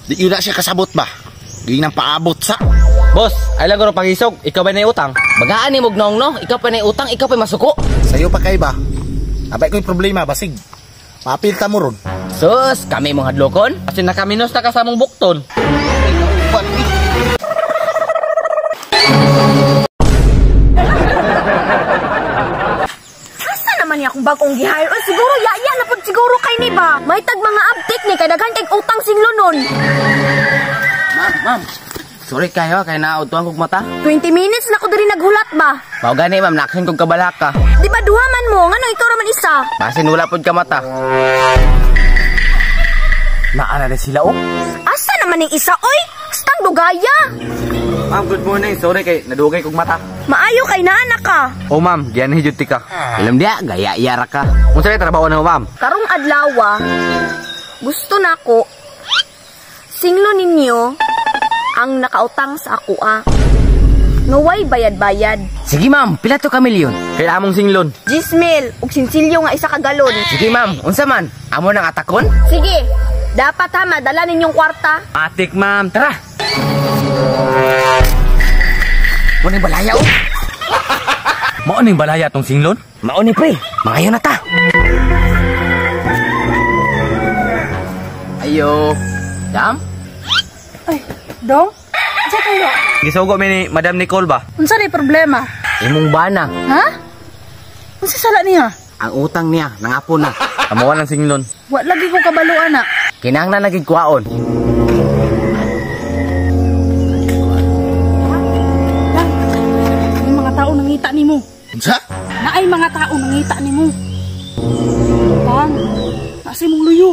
Di yun na siya kasabot ba? Di nang paabot sa. Boss, ay lang guro pangisog, ikaw ba na utang? Bagaan ni Mugnong no, ikaw pa na utang, ikaw pa masuko. Sa'yo pa kay ba? Abay ko yung problema, basig. Mapilta mo ron. Sus, kami mong hadlokon? Kasi nakaminos na kasamong bukton. Asa naman niya kung bagong gihire? O siguro yaya na pud siguro kay ni ba? May tag mga update ni kay daghan kay utang singlo nun. Ma'am. Sorry kayo, kay nautuan kong mata. 20 minutes na ko diri naghulat ba? Mao gani ma'am, naksin kong kabalaka. Di ba duha man mo? Ngano ikaw raman isa? Basin wala pud ka mata. Naana na sila oh. Asa naman ning isa oy? Stang dugaya. Ma'am, good morning. Sorry kay nadugay kong mata. Maayo kay naa ka. Oh ma'am, giyan hijud ka. Ilam dia, gaya-iyara ka. Unsa kay trabaho na mo ma'am? Karong adlaw gusto nako singlo ninyo ang nakautang sa ako Naway bayad-bayad. Sige ma'am, pila to ka milyon? Kaya among singlon. 10,000 ug sinsilyo nga isa ka galon. Sige ma'am, unsa man? Amo nang atakon? Sige, dapat ha madala ninyong kwarta. Atik ma'am, tara. Mo ni balaya oh. Mao ning balaya tong singlon? Mao ni pre, mangayo na ta. Ayo. Dam? Ay, Dong? Sa kayo? Gisugo mi ni Madam Nicole ba? Unsa ni problema? Imong bana. Ha? Unsa sala niya? Ang utang niya, nangapo na. Amuan ang singlon. Wa lagi ko kabaluan na. Kinahanglan na gigkuhaon. Lang, may mga tao nangita nimo. Unsa? Naay mga tao nangita nimo. Bang, nasi mong luyo.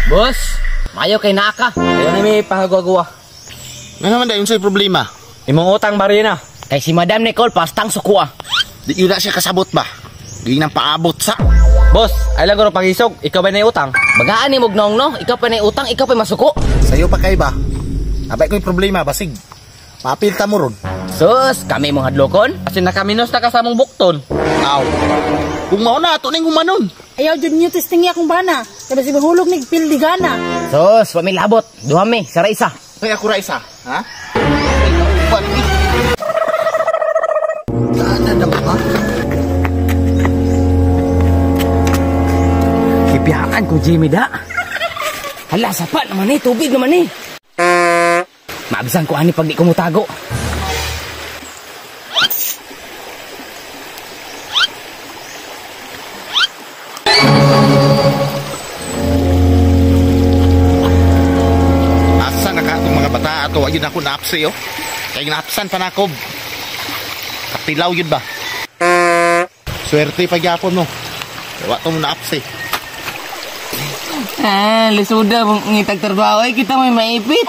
Boss, mayo kay naka. Ayo na may pahagwa-gwa. Nga naman dahil sa'yo problema. Imong utang bari na. Kay si Madam Nicole pastang sukua. Di yun na siya kasabot ba? Di nang paabot sa. Boss, ay lang guro pangisog, ikaw ba na utang? Bagaan ni Mugnong no, ikaw pa na utang, ikaw pa masuko. Sa'yo pa kay ba? Abay ko yung problema, basig. Mapilta mo ron. Sus, kami mong hadlokon? Kasi nakaminos na kasamong bukton. Aw. Kung mauna, ito na yung humanon. Ayaw jud niyo testing akong bana. Kaya si mahulog ni pildi gana. Sus, pamilabot. Duhami, sara isa. Kaya ako ra isa, ha? Ikaw, saan na naman, ha? Kipihaan ko, Jimmy da. Hala, sapat naman eh, tubig naman eh. Maabisan ko ani pag di ko mutago. Asa na ka itong mga bata ato? Ayun ako naapsi, oh. Kaya naapsan pa na ako. Kapilaw yun ba? Swerte pagyapon mo. Gawa itong naapsi. Lisuda mong ngitag trabaho ay kita may maipit.